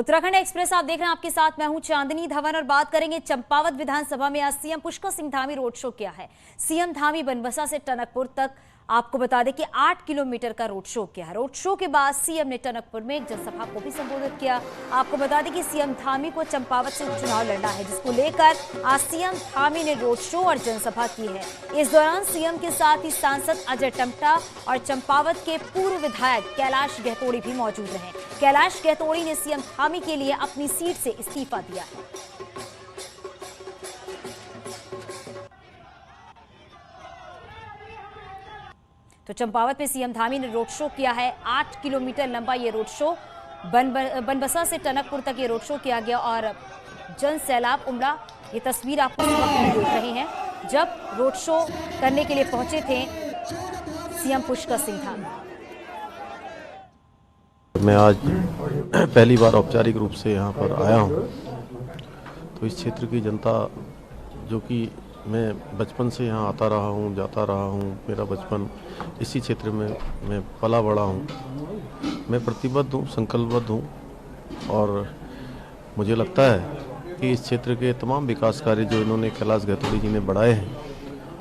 Uttarakhand express आप देख रहे हैं, आपके साथ मैं हूं चांदनी धवन और बात करेंगे चंपावत विधानसभा में आज CM Pushkar Singh Dhami road show किया है। सीएम धामी बनबसा से टनकपुर तक आपको बता दें कि 8 किलोमीटर का रोड शो किया है। रोड शो के बाद सीएम ने टनकपुर में एक जनसभा को भी संबोधित किया। आपको बता दें कि सीएम धामी को चंपावत से उपचुनाव लड़ना है, जिसको लेकर आज सीएम धामी ने रोड शो और जनसभा की है। इस दौरान सीएम के साथ ही सांसद अजय टम्टा और चंपावत के पूर्व विधायक कैलाश गहतोड़ी भी मौजूद रहे। कैलाश गहतोड़ी ने सीएम धामी के लिए अपनी सीट से इस्तीफा दिया है। तो चंपावत में सीएम धामी ने रोड शो किया है। 8 किलोमीटर लंबा ये रोड शो बनबसा से टनकपुर तक ये रोड शो किया गया और जन सैलाब उमड़ा। ये तस्वीर आप देख रहे हैं जब रोड शो करने के लिए पहुंचे थे सीएम पुष्कर सिंह धामी। मैं आज पहली बार औपचारिक रूप से यहाँ पर आया हूँ, तो इस क्षेत्र की जनता, जो कि मैं बचपन से यहाँ आता रहा हूँ, जाता रहा हूँ, मेरा बचपन इसी क्षेत्र में मैं पला बड़ा हूँ, मैं प्रतिबद्ध हूँ, संकल्पबद्ध हूँ और मुझे लगता है कि इस क्षेत्र के तमाम विकास कार्य जो इन्होंने कैलाश गहतोड़ी जी ने बढ़ाए हैं,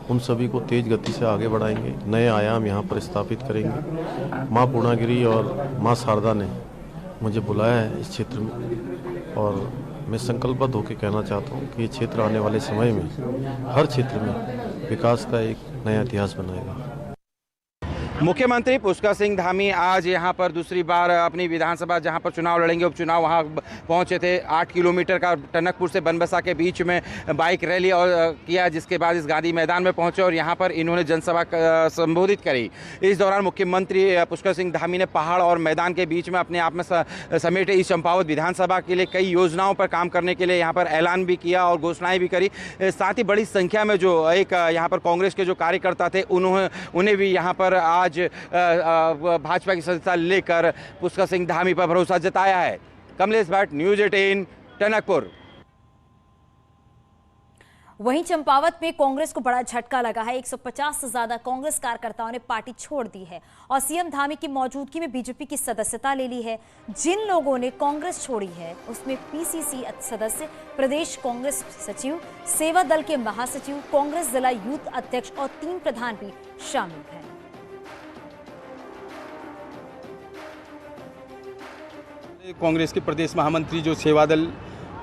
उन सभी को तेज गति से आगे बढ़ाएंगे, नए आयाम यहाँ पर स्थापित करेंगे। माँ पूर्णागिरी और माँ शारदा ने मुझे बुलाया है इस क्षेत्र में और मैं संकल्पबद्ध होकर कहना चाहता हूँ कि ये क्षेत्र आने वाले समय में हर क्षेत्र में विकास का एक नया इतिहास बनाएगा। मुख्यमंत्री पुष्कर सिंह धामी आज यहाँ पर दूसरी बार अपनी विधानसभा जहाँ पर चुनाव लड़ेंगे, उपचुनाव, वहाँ पहुँचे थे। 8 किलोमीटर का टनकपुर से बनबसा के बीच में बाइक रैली और किया, जिसके बाद इस गांधी मैदान में पहुँचे और यहाँ पर इन्होंने जनसभा संबोधित करी। इस दौरान मुख्यमंत्री पुष्कर सिंह धामी ने पहाड़ और मैदान के बीच में अपने आप में समेटे इस चंपावत विधानसभा के लिए कई योजनाओं पर काम करने के लिए यहाँ पर ऐलान भी किया और घोषणाएँ भी करी। साथ ही बड़ी संख्या में जो एक यहाँ पर कांग्रेस के जो कार्यकर्ता थे उन्हें भी यहाँ पर आज भाजपा की सदस्यता लेकर पुष्कर सिंह धामी पर भरोसा जताया है। कमलेश भट्ट, न्यूज़ 18, टनकपुर। वहीं चंपावत में कांग्रेस को बड़ा झटका लगा है। 150 से ज्यादा कांग्रेस कार्यकर्ताओं ने पार्टी छोड़ दी है और सीएम धामी की मौजूदगी में बीजेपी की सदस्यता ले ली है। जिन लोगों ने कांग्रेस छोड़ी है उसमें पीसीसी सदस्य, प्रदेश कांग्रेस सचिव, सेवा दल के महासचिव, कांग्रेस जिला यूथ अध्यक्ष और 3 प्रधान भी शामिल हैं। कांग्रेस के प्रदेश महामंत्री जो सेवा दल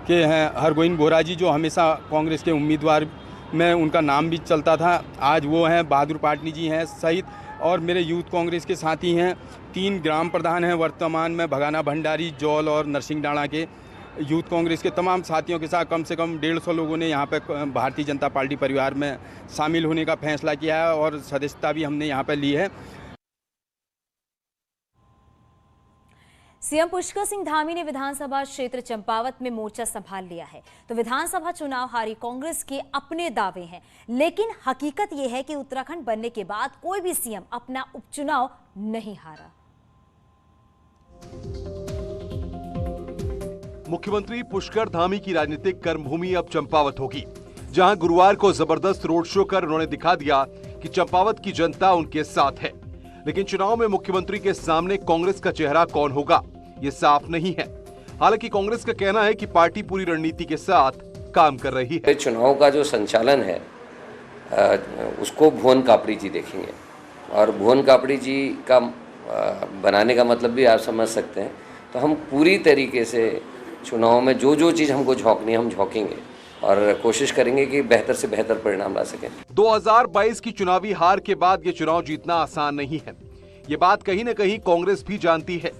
के हैं हरगोविंद बोहरा जी, जो हमेशा कांग्रेस के उम्मीदवार में उनका नाम भी चलता था, आज वो हैं। बहादुर पाटनी जी हैं सहित और मेरे यूथ कांग्रेस के साथी हैं। 3 ग्राम प्रधान हैं वर्तमान में, भगाना भंडारी, जौल और नरसिंहडाणा के। यूथ कांग्रेस के तमाम साथियों के साथ कम से कम 150 लोगों ने यहाँ पर भारतीय जनता पार्टी परिवार में शामिल होने का फैसला किया है और सदस्यता भी हमने यहाँ पर ली है। सीएम पुष्कर सिंह धामी ने विधानसभा क्षेत्र चंपावत में मोर्चा संभाल लिया है। तो विधानसभा चुनाव हारी कांग्रेस के अपने दावे हैं, लेकिन हकीकत यह है कि उत्तराखंड बनने के बाद कोई भी सीएम अपना उपचुनाव नहीं हारा। मुख्यमंत्री पुष्कर धामी की राजनीतिक कर्मभूमि अब चंपावत होगी, जहां गुरुवार को जबरदस्त रोड शो कर उन्होंने दिखा दिया कि चंपावत की जनता उनके साथ है। लेकिन चुनाव में मुख्यमंत्री के सामने कांग्रेस का चेहरा कौन होगा, ये साफ नहीं है। हालांकि कांग्रेस का कहना है कि पार्टी पूरी रणनीति के साथ काम कर रही है। चुनाव का जो संचालन है उसको भुवन कापड़ी जी देखेंगे और भुवन कापड़ी जी का बनाने का मतलब भी आप समझ सकते हैं। तो हम पूरी तरीके से चुनाव में जो चीज़ हमको झोंकनी है हम झोंकेंगे और कोशिश करेंगे कि बेहतर से बेहतर परिणाम ला सकें। 2022 की चुनावी हार के बाद ये चुनाव जीतना आसान नहीं है, ये बात कहीं न कहीं कांग्रेस भी जानती है।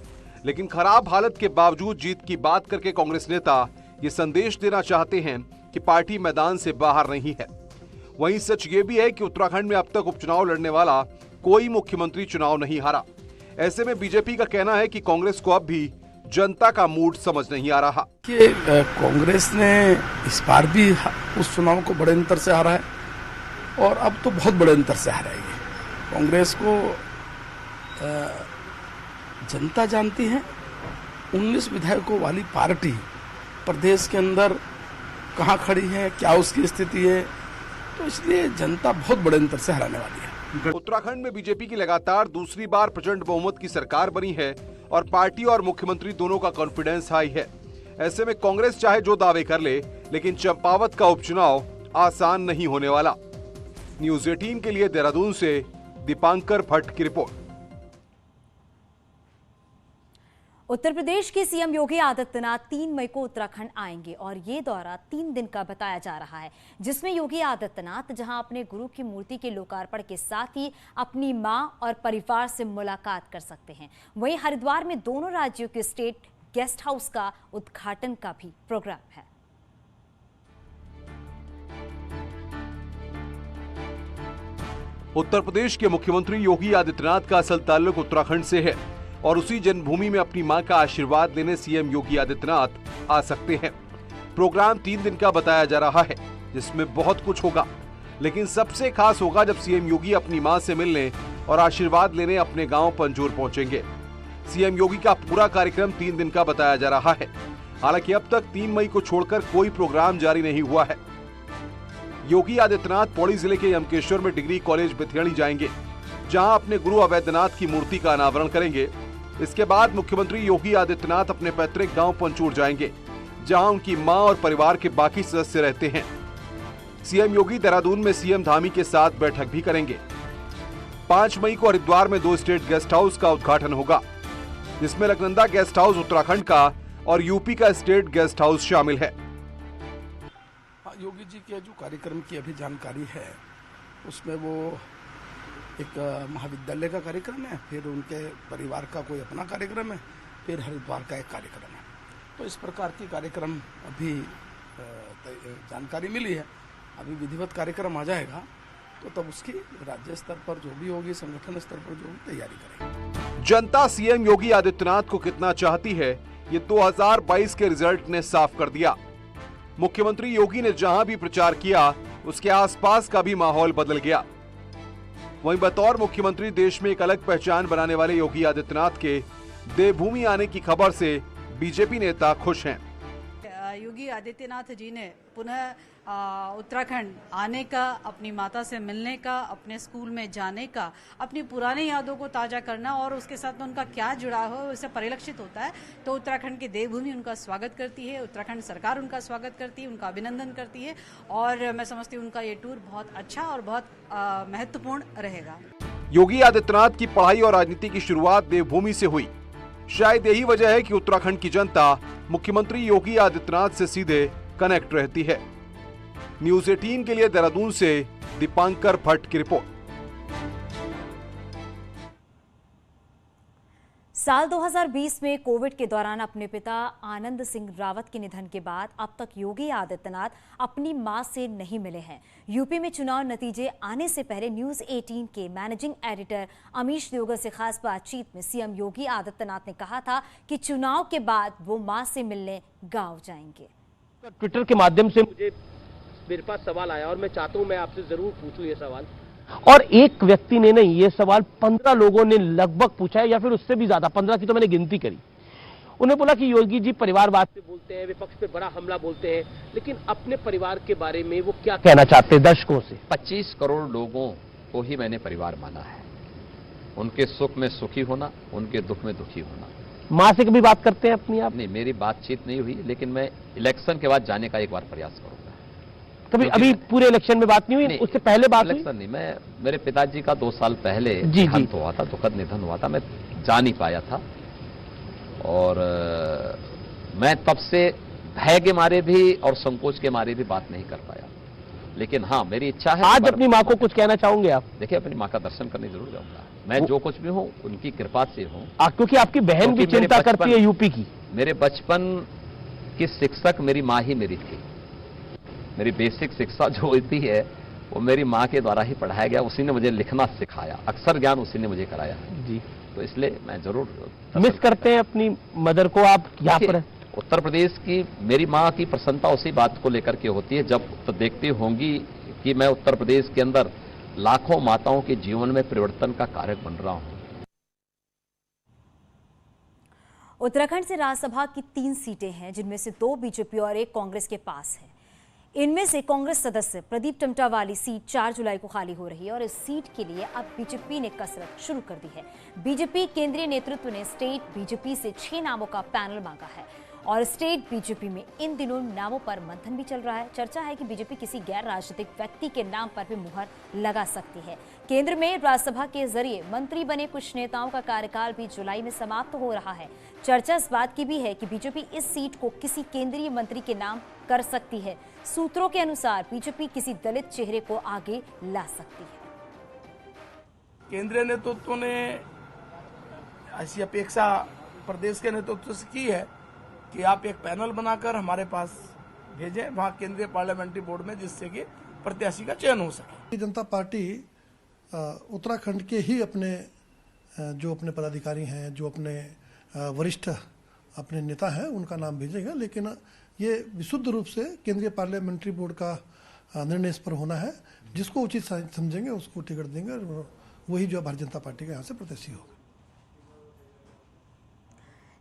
लेकिन खराब हालत के बावजूद जीत की बात करके कांग्रेस नेता ये संदेश देना चाहते हैं कि पार्टी मैदान से बाहर नहीं है। वहीं सच ये भी है कि उत्तराखंड में अब तक उपचुनाव लड़ने वाला कोई मुख्यमंत्री चुनाव नहीं हारा। ऐसे में बीजेपी का कहना है कि कांग्रेस को अब भी जनता का मूड समझ नहीं आ रहा। कांग्रेस ने इस बार भी उस चुनाव को बड़े अंतर से हारा है और अब तो बहुत बड़े अंतर से हारेगी। कांग्रेस को जनता जानती है। 19 विधायकों वाली पार्टी प्रदेश के अंदर कहाँ खड़ी है, क्या उसकी स्थिति है, तो इसलिए जनता बहुत बड़े अंतर से हराने वाली है। उत्तराखंड में बीजेपी की लगातार दूसरी बार प्रचंड बहुमत की सरकार बनी है और पार्टी और मुख्यमंत्री दोनों का कॉन्फिडेंस हाई है। ऐसे में कांग्रेस चाहे जो दावे कर ले, लेकिन चंपावत का उपचुनाव आसान नहीं होने वाला। न्यूज़ 18 के लिए देहरादून से दीपांकर भट्ट की रिपोर्ट। उत्तर प्रदेश के सीएम योगी आदित्यनाथ 3 मई को उत्तराखंड आएंगे और ये दौरा 3 दिन का बताया जा रहा है, जिसमें योगी आदित्यनाथ जहां अपने गुरु की मूर्ति के लोकार्पण के साथ ही अपनी मां और परिवार से मुलाकात कर सकते हैं, वहीं हरिद्वार में दोनों राज्यों के स्टेट गेस्ट हाउस का उद्घाटन का भी प्रोग्राम है। उत्तर प्रदेश के मुख्यमंत्री योगी आदित्यनाथ का असल ताल्लुक उत्तराखंड से है और उसी जन्मभूमि में अपनी मां का आशीर्वाद लेने सीएम योगी आदित्यनाथ आ सकते हैं। प्रोग्राम 3 दिन का बताया जा रहा है, जिसमें बहुत कुछ होगा, लेकिन सबसे खास होगा जब सीएम योगी अपनी मां से मिलने और आशीर्वाद लेने अपने गांव पंजोर पहुंचेंगे। सीएम योगी का पूरा कार्यक्रम 3 दिन का बताया जा रहा है। हालांकि अब तक 3 मई को छोड़कर कोई प्रोग्राम जारी नहीं हुआ है। योगी आदित्यनाथ पौड़ी जिले के यमकेश्वर में डिग्री कॉलेज बिथेड़ी जाएंगे, जहां अपने गुरु अवैधनाथ की मूर्ति का अनावरण करेंगे। इसके बाद मुख्यमंत्री योगी आदित्यनाथ अपने पैतृक गांव पंचूर जाएंगे, जहां उनकी मां और परिवार के बाकी सदस्य रहते हैं। सीएम योगी देहरादून में सीएम धामी के साथ बैठक भी करेंगे। 5 मई को हरिद्वार में 2 स्टेट गेस्ट हाउस का उद्घाटन होगा, जिसमें लखनंदा गेस्ट हाउस उत्तराखंड का और यूपी का स्टेट गेस्ट हाउस शामिल है। योगी जी के जो कार्यक्रम की अभी जानकारी है, उसमें वो एक महाविद्यालय का कार्यक्रम है, फिर उनके परिवार का कोई अपना कार्यक्रम है, फिर हरिद्वार का एक कार्यक्रम है। तो इस प्रकार की कार्यक्रम अभी जानकारी मिली है। अभी विधिवत कार्यक्रम आ जाएगा तो तब उसकी राज्य स्तर पर जो भी होगी, संगठन स्तर पर जो भी तैयारी करेंगे। जनता सीएम योगी आदित्यनाथ को कितना चाहती है, ये 2022 के रिजल्ट ने साफ कर दिया। मुख्यमंत्री योगी ने जहां भी प्रचार किया, उसके आसपास का भी माहौल बदल गया। वहीं बतौर मुख्यमंत्री देश में एक अलग पहचान बनाने वाले योगी आदित्यनाथ के देवभूमि आने की खबर से बीजेपी नेता खुश हैं। योगी आदित्यनाथ जी ने पुनः उत्तराखंड आने का, अपनी माता से मिलने का, अपने स्कूल में जाने का, अपनी पुरानी यादों को ताज़ा करना और उसके साथ उनका क्या जुड़ा हो उससे परिलक्षित होता है। तो उत्तराखंड की देवभूमि उनका स्वागत करती है, उत्तराखंड सरकार उनका स्वागत करती है, उनका अभिनंदन करती है और मैं समझती हूँ उनका ये टूर बहुत अच्छा और बहुत महत्वपूर्ण रहेगा। योगी आदित्यनाथ की पढ़ाई और राजनीति की शुरुआत देवभूमि से हुई। शायद यही वजह है कि उत्तराखंड की जनता मुख्यमंत्री योगी आदित्यनाथ से सीधे कनेक्ट रहती है। न्यूज़ 18 के लिए देहरादून से दीपांकर भट्ट की रिपोर्ट। साल 2020 में कोविड के दौरान अपने पिता आनंद सिंह रावत के निधन के बाद अब तक योगी आदित्यनाथ अपनी मां से नहीं मिले हैं। यूपी में चुनाव नतीजे आने से पहले न्यूज़ 18 के मैनेजिंग एडिटर अमीश देवगर से खास बातचीत में सीएम योगी आदित्यनाथ ने कहा था कि चुनाव के बाद वो मां से मिलने गांव जाएंगे। ट्विटर के माध्यम से मेरे पास सवाल आया और मैं चाहता हूं मैं आपसे जरूर पूछूं ये सवाल, और एक व्यक्ति ने नहीं, ये सवाल 15 लोगों ने लगभग पूछा है या फिर उससे भी ज्यादा, 15 की तो मैंने गिनती करी। उन्हें बोला कि योगी जी परिवारवाद पे बोलते हैं, विपक्ष पे बड़ा हमला बोलते हैं, लेकिन अपने परिवार के बारे में वो क्या कहना चाहते हैं दर्शकों से? 25 करोड़ लोगों को ही मैंने परिवार माना है। उनके सुख में सुखी होना, उनके दुख में दुखी होना। मां से कभी बात करते हैं अपनी आप? नहीं, मेरी बातचीत नहीं हुई, लेकिन मैं इलेक्शन के बाद जाने का एक बार प्रयास करूंगा। कभी अभी पूरे इलेक्शन में बात नहीं हुई? उससे पहले बात हुई? इलेक्शन नहीं, मैं मेरे पिताजी का 2 साल पहले देहांत हुआ था, दुखद निधन हुआ था, मैं जा नहीं पाया था और मैं तब से भय के मारे भी और संकोच के मारे भी बात नहीं कर पाया। लेकिन हाँ, मेरी इच्छा है। आज अपनी माँ को कुछ कहना चाहोगे आप? देखिए, अपनी माँ का दर्शन करने जरूर जाऊंगा। मैं जो कुछ भी हूँ उनकी कृपा से हूँ, क्योंकि आपकी बहन भी चिंता करती है यूपी की। मेरे बचपन की शिक्षक मेरी माँ ही मेरी थी। मेरी बेसिक शिक्षा जो होती है वो मेरी माँ के द्वारा ही पढ़ाया गया। उसी ने मुझे लिखना सिखाया, अक्षर ज्ञान उसी ने मुझे कराया जी। तो इसलिए मैं जरूर मिस करते हैं अपनी मदर को आप यहाँ पर? उत्तर प्रदेश की मेरी माँ की प्रसन्नता उसी बात को लेकर के होती है, जब तो देखती होंगी कि मैं उत्तर प्रदेश के अंदर लाखों माताओं के जीवन में परिवर्तन का कारक बन रहा हूँ। उत्तराखंड से राज्यसभा की 3 सीटें हैं, जिनमें से 2 बीजेपी और 1 कांग्रेस के पास है। इनमें से कांग्रेस सदस्य प्रदीप टमटा वाली सीट 4 जुलाई को खाली हो रही है और इस सीट के लिए अब बीजेपी ने कसरत शुरू कर दी है। बीजेपी केंद्रीय नेतृत्व ने स्टेट बीजेपी से 6 नामों का पैनल मांगा है और स्टेट बीजेपी में इन दिनों नामों पर मंथन भी चल रहा है। चर्चा है कि बीजेपी किसी गैर राजनीतिक व्यक्ति के नाम पर भी मुहर लगा सकती है। केंद्र में राज्यसभा के जरिए मंत्री बने कुछ नेताओं का कार्यकाल भी जुलाई में समाप्त हो रहा है। चर्चा इस बात की भी है कि बीजेपी इस सीट को किसी केंद्रीय मंत्री के नाम कर सकती है। सूत्रों के अनुसार बीजेपी किसी दलित चेहरे को आगे ला सकती है। केंद्रीय नेतृत्व ने ऐसी अपेक्षा प्रदेश के नेतृत्व से की है कि आप एक पैनल बनाकर हमारे पास भेजें वहां केंद्रीय पार्लियामेंट्री बोर्ड में, जिससे कि प्रत्याशी का चयन हो सके। भारतीय जनता पार्टी उत्तराखंड के ही अपने जो अपने पदाधिकारी हैं, जो अपने वरिष्ठ अपने नेता हैं, उनका नाम भेजेगा, लेकिन ये विशुद्ध रूप से केंद्रीय पार्लियामेंट्री बोर्ड का निर्णय इस पर होना है। जिसको उचित समझेंगे उसको टिकट देंगे और वही जो भारतीय जनता पार्टी का यहाँ से प्रत्याशी होगा।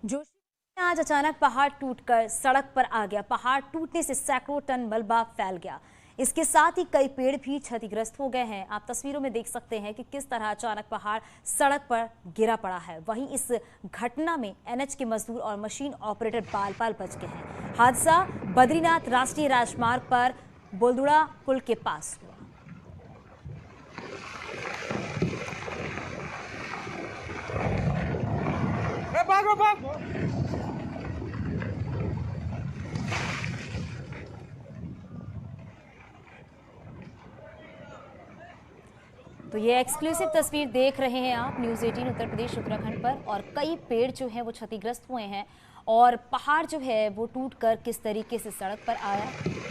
जोशी में आज अचानक पहाड़ टूटकर सड़क पर आ गया। पहाड़ टूटने से सैकड़ों टन मलबा फैल गया। इसके साथ ही कई पेड़ भी क्षतिग्रस्त हो गए हैं। आप तस्वीरों में देख सकते हैं कि किस तरह अचानक पहाड़ सड़क पर गिरा पड़ा है। वहीं इस घटना में एनएच के मजदूर और मशीन ऑपरेटर बाल बाल बच गए हैं। हादसा बद्रीनाथ राष्ट्रीय राजमार्ग पर बोलदुड़ा पुल के पास हुआ। तो ये एक्सक्लूसिव तस्वीर देख रहे हैं आप न्यूज़ 18 उत्तर प्रदेश उत्तराखंड पर। और कई पेड़ जो हैं वो क्षतिग्रस्त हुए हैं और पहाड़ जो है वो टूटकर किस तरीके से सड़क पर आया,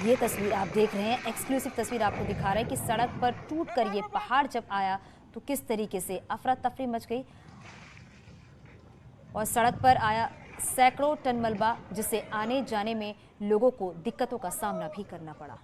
ये तस्वीर आप देख रहे हैं। एक्सक्लूसिव तस्वीर आपको दिखा रहा है कि सड़क पर टूटकर ये पहाड़ जब आया तो किस तरीके से अफरा तफरी मच गई और सड़क पर आया सैकड़ों टन मलबा, जिससे आने जाने में लोगों को दिक्कतों का सामना भी करना पड़ा।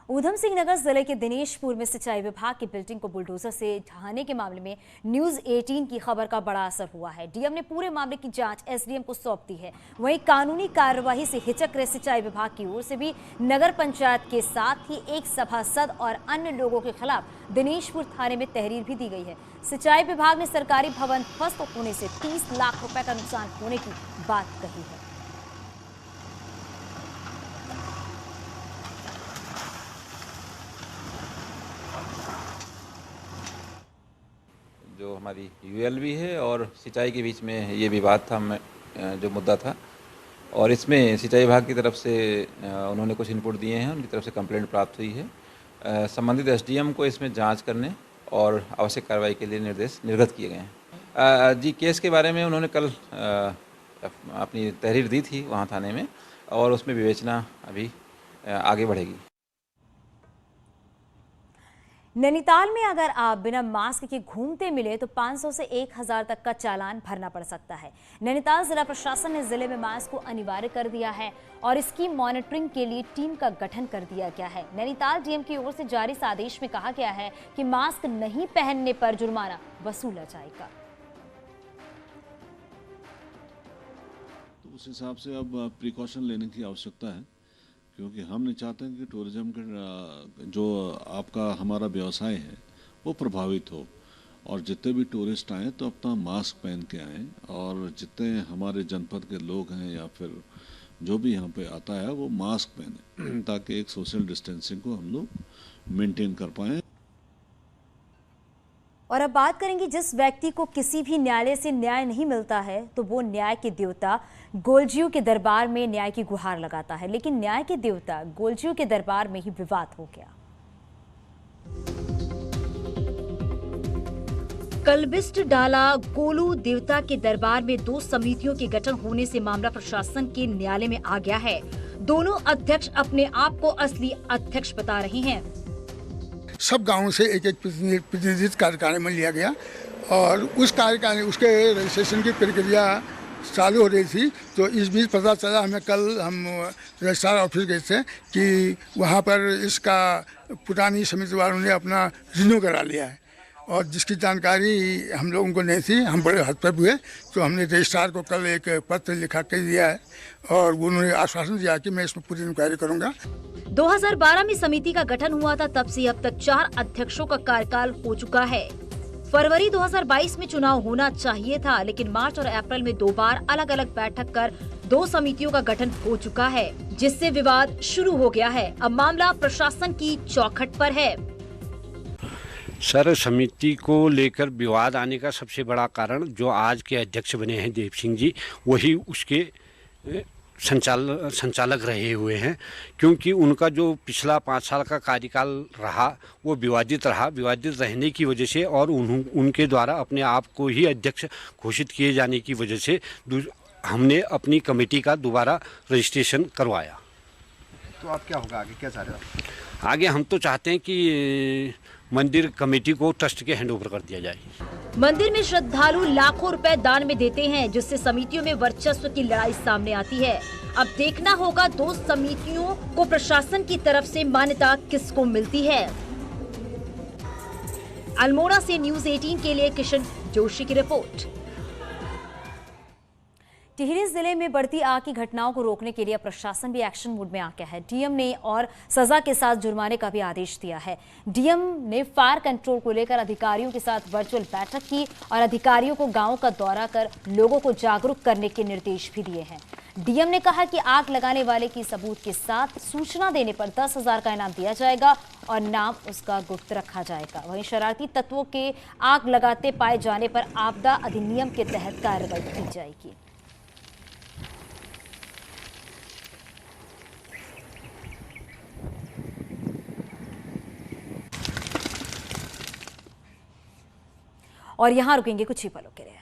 ऊधम सिंह नगर जिले के दिनेशपुर में सिंचाई विभाग की बिल्डिंग को बुलडोजर से ढहाने के मामले में न्यूज़ 18 की खबर का बड़ा असर हुआ है। डीएम ने पूरे मामले की जांच एसडीएम को सौंप दी है। वहीं कानूनी कार्यवाही से हिचक रहे सिंचाई विभाग की ओर से भी नगर पंचायत के साथ ही एक सभासद और अन्य लोगों के खिलाफ दिनेशपुर थाने में तहरीर भी दी गई है। सिंचाई विभाग ने सरकारी भवन ध्वस्त होने से 30 लाख रुपए का नुकसान होने की बात कही है। जो हमारी यूएलबी है और सिंचाई के बीच में ये विवाद था, जो मुद्दा था, और इसमें सिंचाई विभाग की तरफ से उन्होंने कुछ इनपुट दिए हैं, उनकी तरफ से कंप्लेंट प्राप्त हुई है। संबंधित एसडीएम को इसमें जांच करने और आवश्यक कार्रवाई के लिए निर्देश निर्गत किए गए हैं। जी, केस के बारे में उन्होंने कल अपनी तहरीर दी थी वहाँ थाने में, और उसमें विवेचना अभी आगे बढ़ेगी। नैनीताल में अगर आप बिना मास्क के घूमते मिले तो 500 से 1000 तक का चालान भरना पड़ सकता है। नैनीताल जिला प्रशासन ने जिले में मास्क को अनिवार्य कर दिया है और इसकी मॉनिटरिंग के लिए टीम का गठन कर दिया गया है। नैनीताल डीएम की ओर से जारी इस आदेश में कहा गया है कि मास्क नहीं पहनने पर जुर्माना वसूला जाएगा। तो उस हिसाब से अब प्रिकॉशन लेने की आवश्यकता है, क्योंकि हम नहीं चाहते हैं कि टूरिज्म का जो आपका हमारा व्यवसाय है वो प्रभावित हो, और जितने भी टूरिस्ट आएँ तो अपना मास्क पहन के आएँ, और जितने हमारे जनपद के लोग हैं या फिर जो भी यहाँ पे आता है वो मास्क पहने, ताकि एक सोशल डिस्टेंसिंग को हम लोग मेंटेन कर पाएँ। और अब बात करेंगे, जिस व्यक्ति को किसी भी न्यायालय से न्याय नहीं मिलता है तो वो न्याय के देवता गोलजियू के दरबार में न्याय की गुहार लगाता है, लेकिन न्याय के देवता गोलजियू के दरबार में ही विवाद हो गया। कलबिस्ट डाला गोलू देवता के दरबार में 2 समितियों के गठन होने से मामला प्रशासन के न्यायालय में आ गया है। दोनों अध्यक्ष अपने आप को असली अध्यक्ष बता रहे हैं। सब गांवों से एक प्रतिनिधित्व कार्यकारिणी में लिया गया और उस कार्यकारिणी उसके रजिस्ट्रेशन की प्रक्रिया चालू हो रही थी। तो इस बीच पता चला, हमें कल हम रजिस्ट्रार ऑफिस गए थे कि वहाँ पर इसका पुरानी समिति वालों ने अपना रिन्यू करा लिया है, और जिसकी जानकारी हम लोगों को नहीं थी। हम बड़े हतप्रभ हुए, तो हमने रजिस्ट्रार को कल एक पत्र लिखा के दिया है और उन्होंने आश्वासन दिया कि मैं इसमें पूरी इंक्वायरी करूँगा। 2012 में समिति का गठन हुआ था, तब से अब तक 4 अध्यक्षों का कार्यकाल हो चुका है। फरवरी 2022 में चुनाव होना चाहिए था, लेकिन मार्च और अप्रैल में 2 बार अलग अलग बैठक कर 2 समितियों का गठन हो चुका है, जिससे विवाद शुरू हो गया है। अब मामला प्रशासन की चौखट पर है। सर, समिति को लेकर विवाद आने का सबसे बड़ा कारण जो आज के अध्यक्ष बने हैं देव सिंह जी, वही उसके संचालक रहे हुए हैं, क्योंकि उनका जो पिछला 5 साल का कार्यकाल रहा वो विवादित रहा। विवादित रहने की वजह से और उनके द्वारा अपने आप को ही अध्यक्ष घोषित किए जाने की वजह से हमने अपनी कमेटी का दोबारा रजिस्ट्रेशन करवाया। तो आप क्या होगा आगे, क्या चाह रहे हो? आगे हम तो चाहते हैं कि मंदिर कमेटी को ट्रस्ट के हैंड ओवर कर दिया जाए। मंदिर में श्रद्धालु लाखों रुपए दान में देते हैं, जिससे समितियों में वर्चस्व की लड़ाई सामने आती है। अब देखना होगा 2 समितियों को प्रशासन की तरफ से मान्यता किसको मिलती है। अल्मोड़ा से न्यूज़ 18 के लिए किशन जोशी की रिपोर्ट। टिहरी जिले में बढ़ती आग की घटनाओं को रोकने के लिए प्रशासन भी एक्शन मोड में आ गया है। डीएम ने और सजा के साथ जुर्माने का भी आदेश दिया है। डीएम ने फायर कंट्रोल को लेकर अधिकारियों के साथ वर्चुअल बैठक की और अधिकारियों को गांव का दौरा कर लोगों को जागरूक करने के निर्देश भी दिए हैं। डीएम ने कहा कि आग लगाने वाले की सबूत के साथ सूचना देने पर 10,000 का इनाम दिया जाएगा और नाम उसका गुप्त रखा जाएगा। वहीं शरारती तत्वों के आग लगाते पाए जाने पर आपदा अधिनियम के तहत कार्रवाई की जाएगी। और यहां रुकेंगे कुछ ही पलों के लिए।